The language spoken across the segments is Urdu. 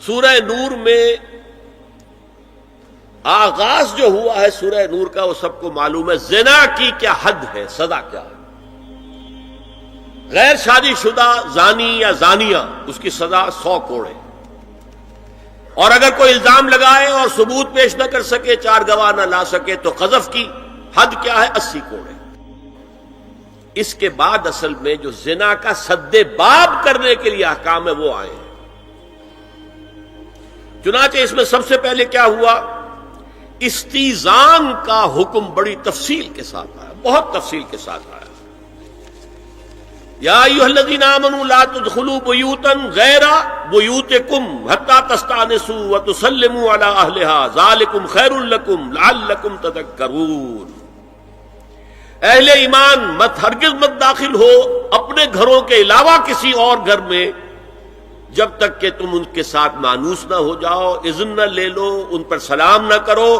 سورہ نور میں آغاز جو ہوا ہے سورہ نور کا وہ سب کو معلوم ہے. زنا کی کیا حد ہے، سزا کیا ہے. غیر شادی شدہ زانی یا زانیہ اس کی سزا 100 کوڑے، اور اگر کوئی الزام لگائے اور ثبوت پیش نہ کر سکے، 4 گواہ نہ لا سکے، تو قذف کی حد کیا ہے، 80 کوڑے. اس کے بعد اصل میں جو زنا کا سد باب کرنے کے لیے احکام ہے وہ آئے ہیں. چنانچہ اس میں سب سے پہلے کیا ہوا، استیزان کا حکم بڑی تفصیل کے ساتھ آیا، بہت تفصیل کے ساتھ آیا. یا ایھا الذین آمنوا لا تدخلوا بیوتا غیر بیوتکم حتی تستأنسوا وتسلموا علی اہلها ذالکم خیر لکم لعلکم تذکرون. اہل ایمان ہرگز مت داخل ہو اپنے گھروں کے علاوہ کسی اور گھر میں جب تک کہ تم ان کے ساتھ مانوس نہ ہو جاؤ، اذن نہ لے لو، ان پر سلام نہ کرو،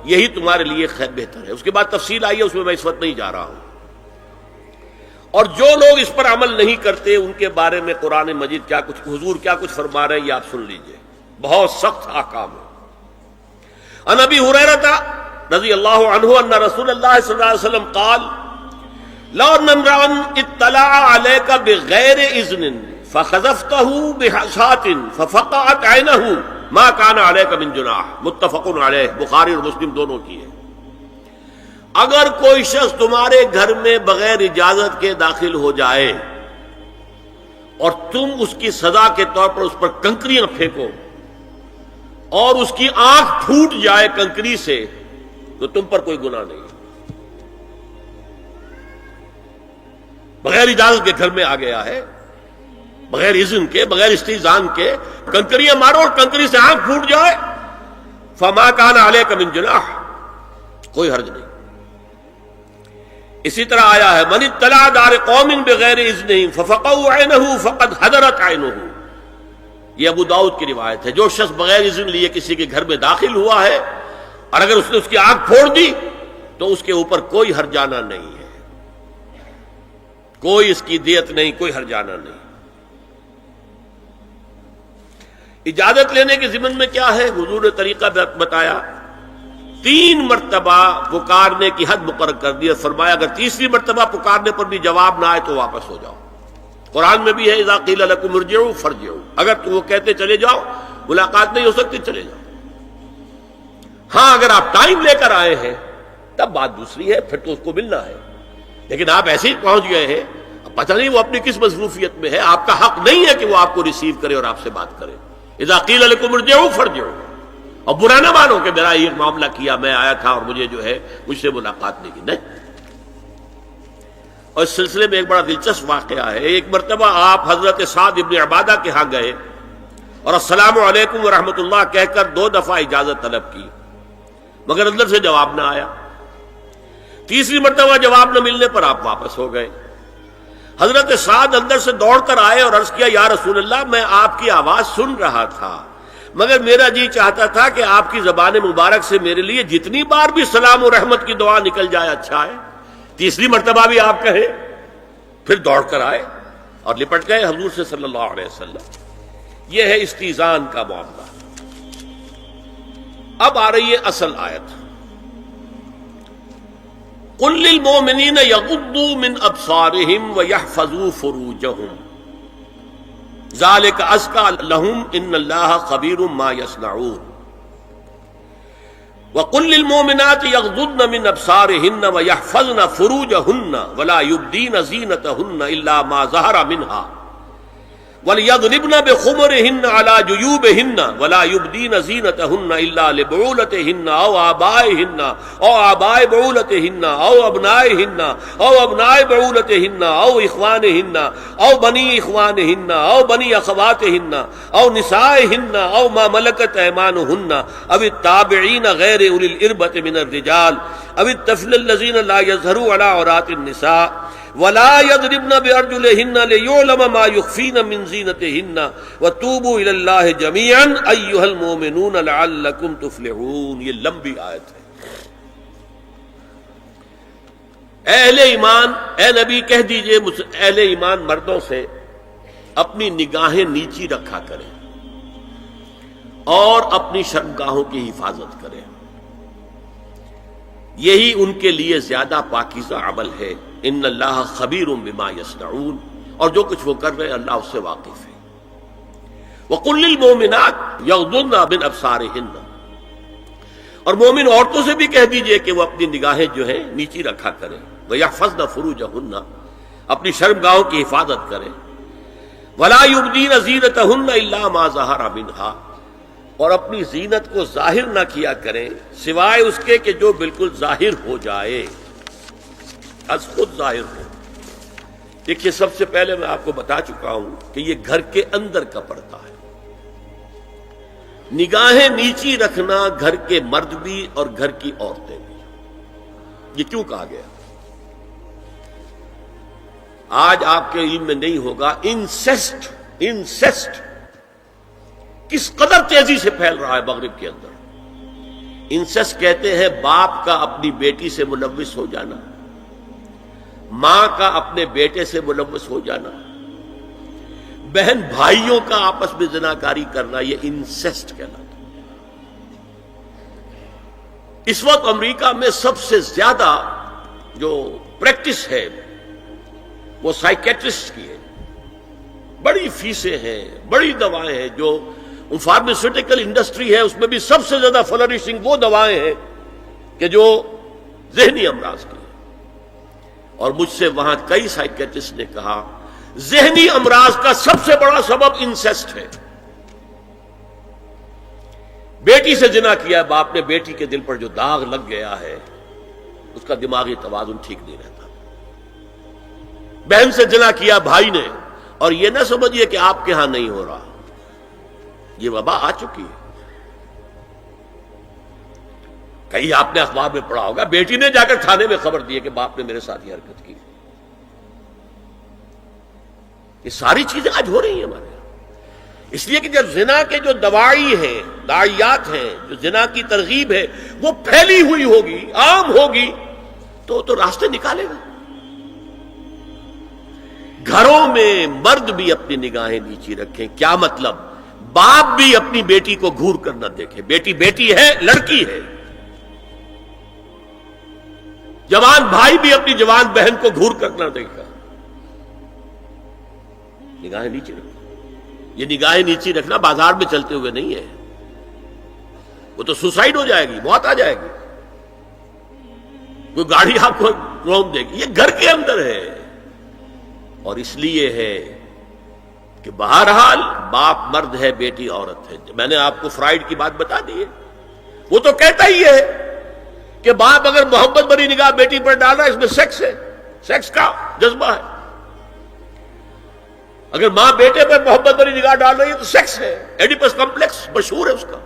یہی تمہارے لیے بہتر ہے. اس کے بعد تفصیل آئی ہے، اس میں میں اس وقت نہیں جا رہا ہوں. اور جو لوگ اس پر عمل نہیں کرتے ان کے بارے میں قرآن مجید کیا کچھ، حضور کیا کچھ فرما رہے ہیں یہ آپ سن لیجئے. بہت سخت احکام ہے. عن ابی ہریرہ رضی اللہ عنہ ان رسول اللہ صلی اللہ علیہ وسلم قال لو ان امرا اطلع علیک بغیر اذن فخذفته بحشاة ففقعت عینه ما كان علیک من جناح. متفق علیہ، بخاری اور مسلم دونوں کی ہے. اگر کوئی شخص تمہارے گھر میں بغیر اجازت کے داخل ہو جائے اور تم اس کی سزا کے طور پر اس پر کنکریاں پھینکو اور اس کی آنکھ پھوٹ جائے کنکری سے، تو تم پر کوئی گناہ نہیں. بغیر اجازت کے گھر میں آ گیا ہے، بغیر اذن کے، بغیر استئذان کے کنکریاں مارو اور کنکری سے آنکھ پھوٹ جائے، فما کان علیک من جناح، کوئی حرج نہیں. اسی طرح آیا ہے من اطلع دار قوم بغیر اذنہم ففقعوا عینہ فقد حضرت عینہ. یہ ابو داؤد کی روایت ہے. جو شخص بغیر اذن لیے کسی کے گھر میں داخل ہوا ہے اور اگر اس نے اس کی آنکھ پھوڑ دی تو اس کے اوپر کوئی حرجانہ نہیں ہے، کوئی اس کی دیت نہیں، کوئی حرجانہ نہیں. اجازت لینے کے ضمن میں کیا ہے، حضور نے طریقہ بتایا. 3 مرتبہ پکارنے کی حد مقرر کر دی اور فرمایا اگر تیسری مرتبہ پکارنے پر بھی جواب نہ آئے تو واپس ہو جاؤ. قرآن میں بھی ہے اذا قیل لکم ارجعوا فارجعوا، اگر تو وہ کہتے چلے جاؤ، ملاقات نہیں ہو سکتی، چلے جاؤ. ہاں اگر آپ ٹائم لے کر آئے ہیں تب بات دوسری ہے، پھر تو اس کو ملنا ہے. لیکن آپ ایسے ہی پہنچ گئے ہیں، پتہ نہیں وہ اپنی کس مصروفیت میں ہے، آپ کا حق نہیں ہے کہ وہ آپ کو ریسیو کرے اور آپ سے بات کرے. اذا قیل لکم ارجعوا فارجعوا. اور برا نہ مانو کہ میرا یہ معاملہ کیا، میں آیا تھا اور مجھے جو ہے مجھ سے ملاقات نہیں کی، نہیں. اور اس سلسلے میں ایک بڑا دلچسپ واقعہ ہے. ایک مرتبہ آپ حضرت سعد ابن عبادہ کے ہاں گئے اور السلام علیکم ورحمۃ اللہ کہہ کر 2 دفعہ اجازت طلب کی، مگر اندر سے جواب نہ آیا. تیسری مرتبہ جواب نہ ملنے پر آپ واپس ہو گئے. حضرت سعد اندر سے دوڑ کر آئے اور عرض کیا یا رسول اللہ میں آپ کی آواز سن رہا تھا، مگر میرا جی چاہتا تھا کہ آپ کی زبان مبارک سے میرے لیے جتنی بار بھی سلام و رحمت کی دعا نکل جائے اچھا ہے. تیسری مرتبہ بھی آپ کہیں. پھر دوڑ کر آئے اور لپٹ گئے حضور سے صلی اللہ علیہ وسلم. یہ ہے استیزان کا معاملہ. اب آ رہی ہے اصل آیت. قل للمؤمنین یغضوا من ابصارہم ویحفظوا فروجہم ذالک ازکی لہم ان اللہ خبیر ما یصنعون. وقل للمؤمنات یغضضن من ابصارہن ویحفظن فروجہن ولا یبدین زینتہن الا ما ظہر منہا وَلْيَضْرِبْنَ بِخُمُرِهِنَّ عَلَى جُيُوبِهِنَّ وَلَا يُبْدِينَ زِينَتَهُنَّ إِلَّا لِبُعُولَتِهِنَّ أَوْ آبَائِهِنَّ أَوْ آبَاءِ بُعُولَتِهِنَّ أَوْ أَبْنَائِهِنَّ أَوْ أَبْنَاءِ بُعُولَتِهِنَّ أَوْ إِخْوَانِهِنَّ أَوْ بَنِي إِخْوَانِهِنَّ أَوْ بَنِي أَخَوَاتِهِنَّ أَوْ نِسَائِهِنَّ أَوْ مَا مَلَكَتْ أَيْمَانُهُنَّ أَوِ التَّابِعِينَ غَيْرِ أُولِي الْإِرْبَةِ مِنَ الرِّجَالِ أَوِ الطَّفْلِ الَّذِينَ لَا يَظْهَرُوا عَلَى عَوْرَاتِ النِّسَاءِ ولا يضربن بأرجلهن ليعلم ما يخفين من زينتهن وتوبوا إلى الله جميعا أيها المؤمنون لعلكم تفلحون. یہ لمبی آیت ہے. اہل ایمان، اے نبی کہہ دیجئے اہل ایمان مردوں سے اپنی نگاہیں نیچی رکھا کریں اور اپنی شرمگاہوں کی حفاظت کریں، یہی ان کے لیے زیادہ پاکیزہ عمل ہے۔ ان اللہ خبیر بما یصنعون، اور جو کچھ وہ کر رہے ہیں اللہ اس سے واقف ہے۔ وَقُلْ لِلْمُؤْمِنَاتِ يَغْضُضْنَ مِنْ أَبْصَارِهِنَّ، اور مومن عورتوں سے بھی کہہ دیجئے کہ وہ اپنی نگاہیں جو ہیں نیچی رکھا کریں، وَيَحْفَظْنَ فُرُوجَهُنَّ، اپنی شرمگاہوں کی حفاظت کریں، وَلَا يُبْدِينَ زِينَتَهُنَّ إِلَّا مَا ظَهَرَ مِنْهَا، اور اپنی زینت کو ظاہر نہ کیا کریں سوائے اس کے کہ جو بالکل ظاہر ہو جائے، از خود ظاہر ہو۔ دیکھیے سب سے پہلے میں آپ کو بتا چکا ہوں کہ یہ گھر کے اندر کا پردہ ہے۔ نگاہیں نیچی رکھنا گھر کے مرد بھی اور گھر کی عورتیں بھی۔ یہ کیوں کہا گیا؟ آج آپ کے علم میں نہیں ہوگا انسیسٹ کس قدر تیزی سے پھیل رہا ہے مغرب کے اندر۔ انسیسٹ کہتے ہیں باپ کا اپنی بیٹی سے ملوث ہو جانا، ماں کا اپنے بیٹے سے ملوث ہو جانا، بہن بھائیوں کا آپس میں زناکاری کرنا، یہ انسیسٹ کہلاتا ہے۔ اس وقت امریکہ میں سب سے زیادہ جو پریکٹس ہے وہ سائیکیٹرسٹ کی ہے، بڑی فیسیں ہیں، بڑی دوائیں ہیں، جو فارماسیوٹیکل انڈسٹری ہے اس میں بھی سب سے زیادہ فلرشنگ وہ دوائیں ہیں کہ جو ذہنی امراض کی ہیں۔ اور مجھ سے وہاں کئی سائیکیٹرسٹ نے کہا ذہنی امراض کا سب سے بڑا سبب انسیسٹ ہے۔ بیٹی سے زنا کیا ہے باپ نے، بیٹی کے دل پر جو داغ لگ گیا ہے اس کا دماغی توازن ٹھیک نہیں رہتا۔ بہن سے زنا کیا بھائی نے، اور یہ نہ سمجھیے کہ آپ کے ہاں نہیں ہو رہا، یہ وبا آ چکی ہے۔ کئی آپ نے اخبار میں پڑھا ہوگا بیٹی نے جا کر تھانے میں خبر دی کہ باپ نے میرے ساتھ یہ حرکت کی۔ یہ ساری چیزیں آج ہو رہی ہیں ہمارے یہاں، اس لیے کہ جب زنا کے جو دواعی ہیں، داعیات ہیں، جو زنا کی ترغیب ہے وہ پھیلی ہوئی ہوگی، عام ہوگی، تو راستے نکالے گا۔ گھروں میں مرد بھی اپنی نگاہیں نیچی رکھیں۔ کیا مطلب؟ باپ بھی اپنی بیٹی کو گھور کر نہ دیکھے، بیٹی بیٹی ہے، لڑکی ہے۔ جوان بھائی بھی اپنی جوان بہن کو گھور کر نہ دیکھا۔ نگاہیں نیچی رکھو۔ یہ نگاہیں نیچی رکھنا بازار میں چلتے ہوئے نہیں ہے، وہ تو سوسائڈ ہو جائے گی، موت آ جائے گی، کوئی گاڑی آپ کو روک دے گی۔ یہ گھر کے اندر ہے، اور اس لیے ہے کہ بہرحال باپ مرد ہے، بیٹی عورت ہے۔ میں نے آپ کو فرائیڈ کی بات بتا دی ہے، وہ تو کہتا ہی ہے کہ باپ اگر محبت بھری نگاہ بیٹی پر ڈال رہا ہے اس میں سیکس ہے، سیکس کا جذبہ ہے۔ اگر ماں بیٹے پر محبت بھری نگاہ ڈال رہی ہے تو سیکس ہے، ایڈیپس کمپلیکس مشہور ہے اس کا۔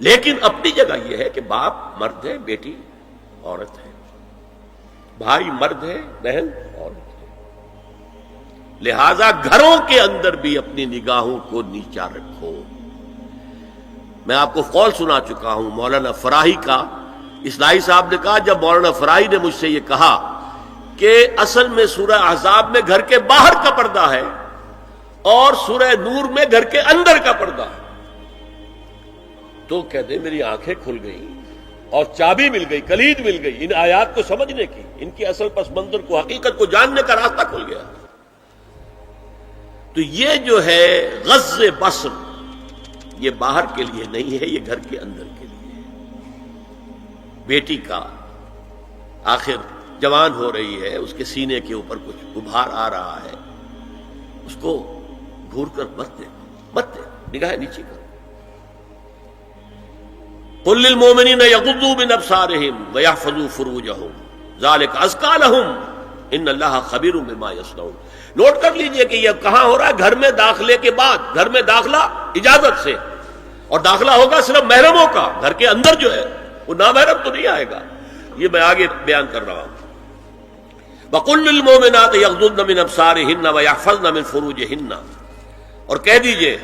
لیکن اپنی جگہ یہ ہے کہ باپ مرد ہے، بیٹی عورت ہے، بھائی مرد ہے، بہن عورت ہے۔ لہذا گھروں کے اندر بھی اپنی نگاہوں کو نیچا رکھو۔ میں آپ کو قول سنا چکا ہوں مولانا فراہی کا۔ اصلاحی صاحب نے کہا جب مولانا فراہی نے مجھ سے یہ کہا کہ اصل میں سورہ احزاب میں گھر کے باہر کا پردہ ہے اور سورہ نور میں گھر کے اندر کا پردہ ہے، تو کہتے میری آنکھیں کھل گئیں اور چابی مل گئی، کلید مل گئی ان آیات کو سمجھنے کی، ان کی اصل پس منظر کو، حقیقت کو جاننے کا راستہ کھل گیا۔ تو یہ جو ہے غض بصر، یہ باہر کے لیے نہیں ہے، یہ گھر کے اندر کے لیے ہے۔ بیٹی کا آخر جوان ہو رہی ہے، اس کے سینے کے اوپر کچھ غبار آ رہا ہے، اس کو گھور کر مت دے، نگاہیں نیچی کر۔ قل للمؤمنین یغضوا من ابصارهم ویحفظوا فروجهم ذلک ازکی لهم ان اللہ خبیر بما یصنعون۔ نوٹ کر لیجئے کہ یہ کہاں ہو رہا ہے؟ گھر میں داخلے کے بعد۔ گھر میں داخلہ اجازت سے، اور داخلہ ہوگا صرف محرموں کا، گھر کے اندر جو ہے وہ نامحرم تو نہیں آئے گا۔ یہ میں آگے بیان کر رہا ہوں۔ وَقُلْ لِلْمُؤْمِنَاتِ يَغْضُضْنَ مِنْ أَبْصَارِهِنَّ وَيَحْفَظْنَ مِنْ فُرُوجِهِنَّ، اور کہہ دیجئے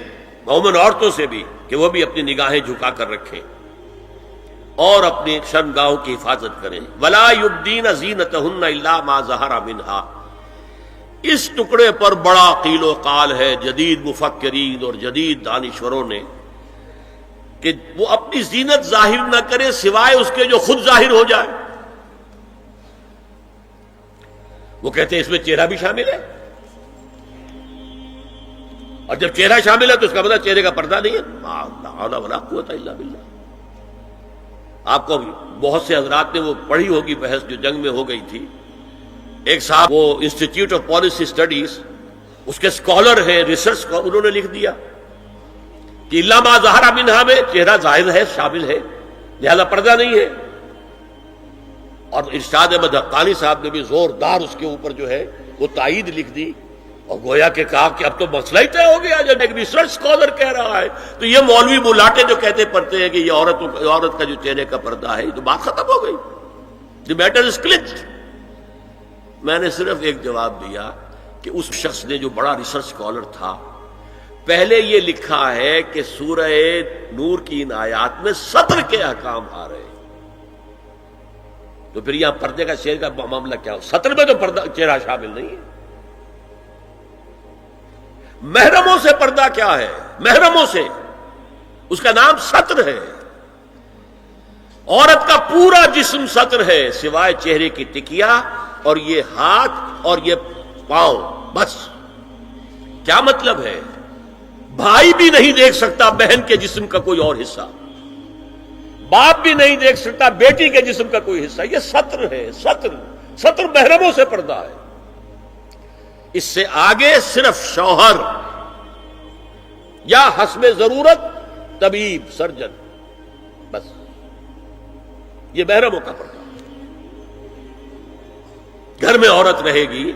مومن عورتوں سے بھی کہ وہ بھی اپنی نگاہیں جھکا کر رکھیں اور اپنی شرمگاہوں کی حفاظت کریں۔ وَلَا يُبْدِينَ زِينَتَهُنَّ إِلَّا مَا ظَهَرَ مِنْهَا، اس ٹکڑے پر بڑا قیل و قال ہے جدید مفکرین اور جدید دانشوروں نے کہ وہ اپنی زینت ظاہر نہ کرے سوائے اس کے جو خود ظاہر ہو جائے. وہ کہتے ہیں اس میں چہرہ بھی شامل ہے، اور جب چہرہ شامل ہے تو اس کا مطلب چہرے کا پردہ نہیں ہے. لا حول ولا قوت الا باللہ. آپ کو بہت سے حضرات نے وہ پڑھی ہوگی بحث جو جنگ میں ہو گئی تھی. ایک صاحب وہ انسٹیٹیوٹ آف پالیسی اسٹڈیز اس کے اسکالر ہیں، ریسرچ کو انہوں نے لکھ دیا کہ الا ما ظہر منہا میں چہرہ ظاہر ہے، شامل ہے، لہذا پردہ نہیں ہے. اور ارشاد احمد حقانی صاحب نے بھی زوردار اس کے اوپر جو ہے وہ تائید لکھ دی، اور گویا کہ کہا کہ اب تو مسئلہ ہی طے ہو گیا. جب ایک ریسرچ اسکالر کہہ رہا ہے تو یہ مولوی ملاٹے جو کہتے پڑھتے ہیں کہ یہ عورت کا جو چہرے کا پردہ ہے، یہ تو بات ختم ہو گئی. The matter is clutched. میں نے صرف ایک جواب دیا کہ اس شخص نے جو بڑا ریسرچ اسکالر تھا، پہلے یہ لکھا ہے کہ سورہ نور کی ان آیات میں سطر کے احکام آ رہے ہیں، تو پھر یہاں پردے کا چہرے کا معاملہ کیا ہو؟ سطر میں تو پردہ چہرہ شامل نہیں ہے. محرموں سے پردہ کیا ہے؟ محرموں سے اس کا نام سطر ہے. عورت کا پورا جسم سطر ہے سوائے چہرے کی ٹکیا اور یہ ہاتھ اور یہ پاؤں، بس. کیا مطلب ہے؟ بھائی بھی نہیں دیکھ سکتا بہن کے جسم کا کوئی اور حصہ، باپ بھی نہیں دیکھ سکتا بیٹی کے جسم کا کوئی حصہ. یہ سطر ہے. سطر محرموں سے پردہ ہے. اس سے آگے صرف شوہر یا حسب ضرورت طبیب، سرجن، بس. یہ محرموں کا پردہ. گھر میں عورت رہے گی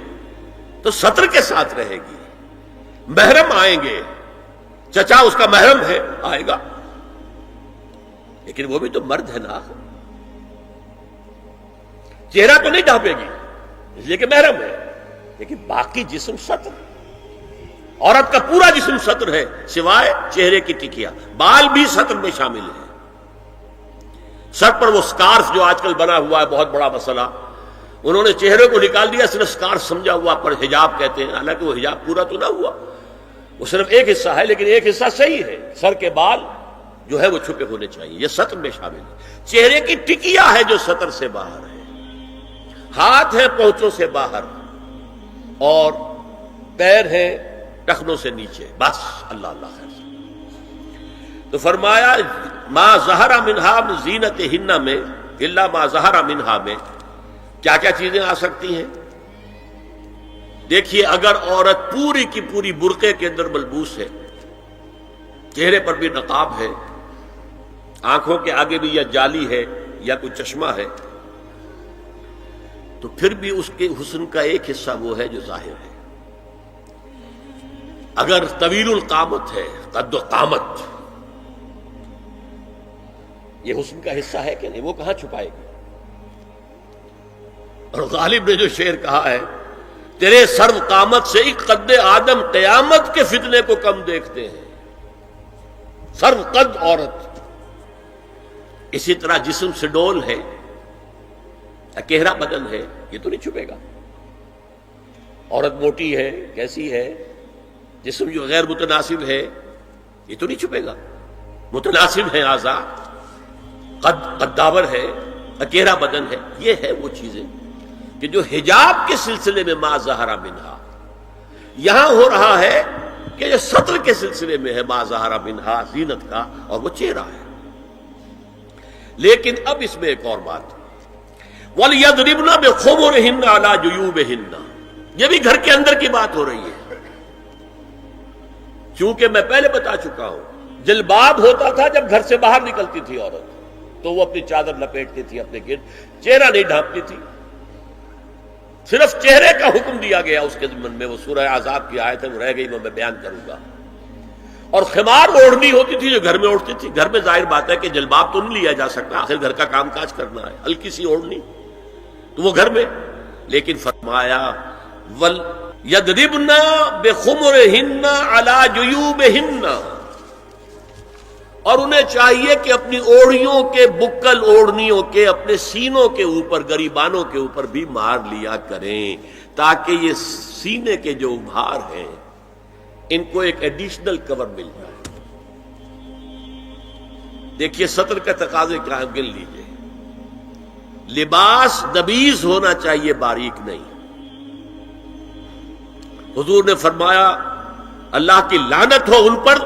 تو سطر کے ساتھ رہے گی. محرم آئیں گے، چچا اس کا محرم ہے، آئے گا، لیکن وہ بھی تو مرد ہے نا. چہرہ تو نہیں ڈھانپے گی اس لیے کہ محرم ہے، لیکن باقی جسم سطر. عورت کا پورا جسم سطر ہے سوائے چہرے کی ٹکیا. بال بھی سطر میں شامل ہے. سر پر وہ سکارف جو آج کل بنا ہوا ہے، بہت بڑا مسئلہ. انہوں نے چہرے کو نکال دیا، صرف سکارف سمجھا ہوا، پر حجاب کہتے ہیں. حالانکہ وہ حجاب پورا تو نہ ہوا، وہ صرف ایک حصہ ہے، لیکن ایک حصہ صحیح ہے. سر کے بال جو ہے وہ چھپے ہونے چاہیے. یہ سطر میں شامل ہے. چہرے کی ٹکیا ہے جو سطر سے باہر ہے. ہاتھ ہے پونچوں سے باہر، اور پیر ہے ٹخنوں سے نیچے، بس. اللہ اللہ خیر. تو فرمایا ما ظہر منہا من زینتہن میں الا ما ظہر منہا میں کیا کیا چیزیں آ سکتی ہیں. دیکھیے، اگر عورت پوری کی پوری برقعے کے اندر ملبوس ہے، چہرے پر بھی نقاب ہے، آنکھوں کے آگے بھی یا جالی ہے یا کوئی چشمہ ہے، تو پھر بھی اس کے حسن کا ایک حصہ وہ ہے جو ظاہر ہے. اگر طویل القامت ہے، قد و قامت، یہ حسن کا حصہ ہے کہ نہیں؟ وہ کہاں چھپائے گی؟ اور غالب نے جو شعر کہا ہے، تیرے سرو قامت سے ایک قد آدم قیامت کے فتنے کو کم دیکھتے ہیں. سرو قد عورت. اسی طرح جسم سے ڈول ہے، اکیرا بدن ہے، یہ تو نہیں چھپے گا. عورت موٹی ہے، کیسی ہے، جسم جو غیر متناسب ہے، یہ تو نہیں چھپے گا. متناسب ہے اعضاء، قداور ہے، اکیرا بدن ہے. یہ ہے وہ چیزیں کہ جو حجاب کے سلسلے میں ما ظہر منہا. یہاں ہو رہا ہے کہ جو سطر کے سلسلے میں ہے ما ظہر منہا، زینت کا، اور وہ چہرہ ہے. لیکن اب اس میں ایک اور بات، وَلْيَضْرِبْنَ بِخُمُرِهِنَّ عَلَى جُيُوبِهِنَّ. یہ بھی گھر کے اندر کی بات ہو رہی ہے. چونکہ میں پہلے بتا چکا ہوں، جلباب ہوتا تھا جب گھر سے باہر نکلتی تھی عورت، تو وہ اپنی چادر لپیٹتی تھی اپنے گرد، چہرہ نہیں ڈھانپتی تھی. صرف چہرے کا حکم دیا گیا اس کے ضمن میں. وہ سورہ عذاب کی آیت ہے، وہ رہ گئی، وہ میں بیان کروں گا. اور خمار اوڑھنی ہوتی تھی جو گھر میں اوڑھتی تھی. گھر میں ظاہر بات ہے کہ جلباب تو نہیں لیا جا سکتا، آخر گھر کا کام کاج کرنا ہے. ہلکی سی اوڑھنی تو وہ گھر میں. لیکن فرمایا وَلْيَضْرِبْنَ بِخُمُرِهِنَّ عَلَى جُيُوبِهِنَّ. اور انہیں چاہیے کہ اپنی اوڑھیوں کے، بکل اوڑھنیوں کے اپنے سینوں کے اوپر، گریبانوں کے اوپر بھی مار لیا کریں، تاکہ یہ سینے کے جو ابھار ہیں ان کو ایک ایڈیشنل کور مل جائے. دیکھیے سطر کا تقاضے کیا ہے، گن لیجئے. لباس نبیز ہونا چاہیے، باریک نہیں. حضور نے فرمایا اللہ کی لعنت ہو ان پر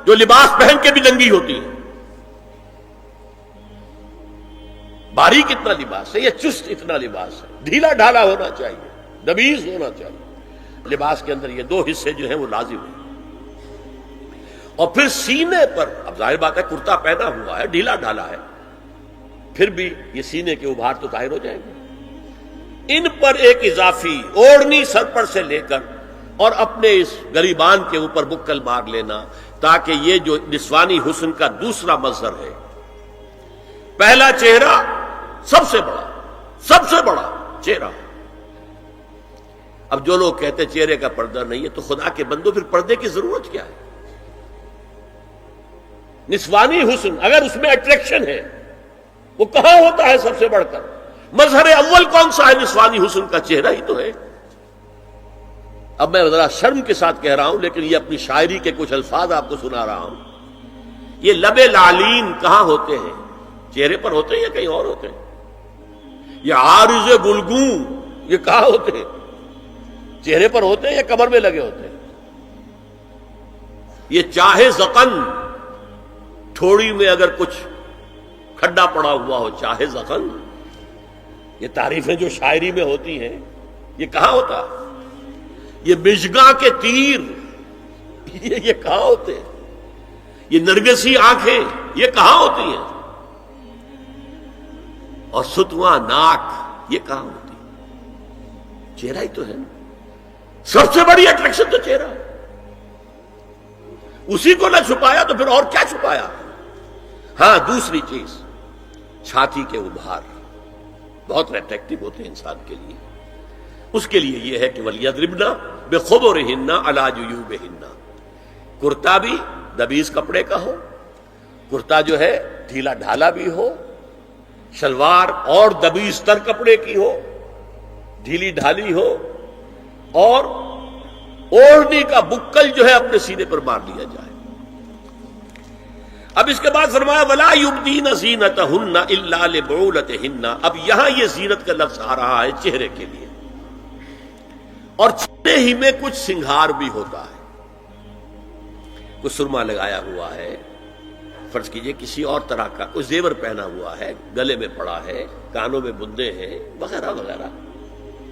جو لباس پہن کے بھی ننگی ہوتی ہے. باریک اتنا لباس ہے یا چست اتنا لباس ہے، ڈھیلا ڈھالا ہونا چاہیے، نبیز ہونا چاہیے. لباس کے اندر یہ دو حصے جو ہیں وہ لازم ہیں. اور پھر سینے پر، اب ظاہر بات ہے کرتا پہنا ہوا ہے، ڈھیلا ڈھالا ہے، پھر بھی یہ سینے کے ابھار تو ظاہر ہو جائیں گے. ان پر ایک اضافی اوڑھنی سر پر سے لے کر اور اپنے اس گریبان کے اوپر بکل مار لینا، تاکہ یہ جو نسوانی حسن کا دوسرا مظہر ہے. پہلا چہرہ سب سے بڑا چہرہ. اب جو لوگ کہتے چہرے کا پردہ نہیں ہے تو خدا کے بندو پھر پردے کی ضرورت کیا ہے؟ نسوانی حسن اگر اس میں اٹریکشن ہے وہ کہاں ہوتا ہے سب سے بڑھ کر؟ مظہر اول کون سا ہے نسوانی حسن کا؟ چہرہ ہی تو ہے. اب میں ذرا شرم کے ساتھ کہہ رہا ہوں لیکن یہ اپنی شاعری کے کچھ الفاظ آپ کو سنا رہا ہوں. یہ لب لعلین کہاں ہوتے ہیں؟ چہرے پر ہوتے ہیں یا کہیں اور ہوتے ہیں؟ یہ عارض گلگوں یہ کہاں ہوتے ہیں؟ چہرے پر ہوتے ہیں یا کمر میں لگے ہوتے ہیں؟ یہ چاہے زقن، تھوڑی میں اگر کچھ کھڈا پڑا ہوا ہو، چاہے زخم. یہ تعریفیں جو شاعری میں ہوتی ہیں یہ کہاں ہوتا؟ یہ مژگاں کے تیر یہ کہاں ہوتے ہیں؟ یہ نرگسی آنکھیں یہ کہاں ہوتی ہیں؟ اور ستواں ناک یہ کہاں ہوتی ہے؟ چہرہ ہی تو ہے. سب سے بڑی اٹریکشن تو چہرہ ہے. اسی کو نہ چھپایا تو پھر اور کیا چھپایا؟ ہاں دوسری چیز، چھاتی کے ابھار بہت اٹریکٹیو ہوتے ہیں انسان کے لیے. اس کے لیے یہ ہے کہ وَلْيَضْرِبْنَ بِخُمُرِهِنَّ عَلَى جُيُوبِهِنَّ. کرتا بھی دبیز کپڑے کا ہو، کرتا جو ہے ڈھیلا ڈھالا بھی ہو، شلوار اور دبیز تر کپڑے کی ہو، ڈھیلی ڈھالی ہو، اور اوڑھنی کا بکل جو ہے اپنے سینے پر مار لیا جائے. اب اس کے بعد فرمایا وَلَا يُبْدِينَ زِينَتَهُنَّ إِلَّا لِبُعُولَتِهِنَّ. اب یہاں یہ زینت کا لفظ آ رہا ہے چہرے کے لیے، اور چہرے ہی میں کچھ سنگھار بھی ہوتا ہے. کچھ سرما لگایا ہوا ہے، فرض کیجئے کسی اور طرح کا کوئی زیور پہنا ہوا ہے، گلے میں پڑا ہے، کانوں میں بندے ہیں وغیرہ وغیرہ.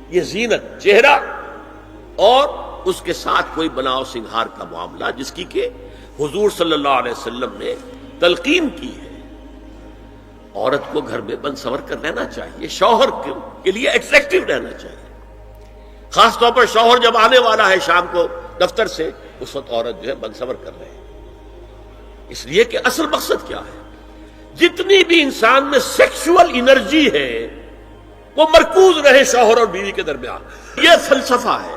یہ زینت چہرہ اور اس کے ساتھ کوئی بناؤ سنگھار کا معاملہ، جس کی کہ حضور صلی اللہ علیہ وسلم نے تلقین کی ہے. عورت کو گھر میں بن سنور کر رہنا چاہیے، شوہر کے لیے ایٹریکٹیو رہنا چاہیے. خاص طور پر شوہر جب آنے والا ہے شام کو دفتر سے، اس وقت عورت جو ہے بن سنور کر رہے ہیں. اس لیے کہ اصل مقصد کیا ہے؟ جتنی بھی انسان میں سیکشول انرجی ہے وہ مرکوز رہے شوہر اور بیوی کے درمیان. یہ فلسفہ ہے.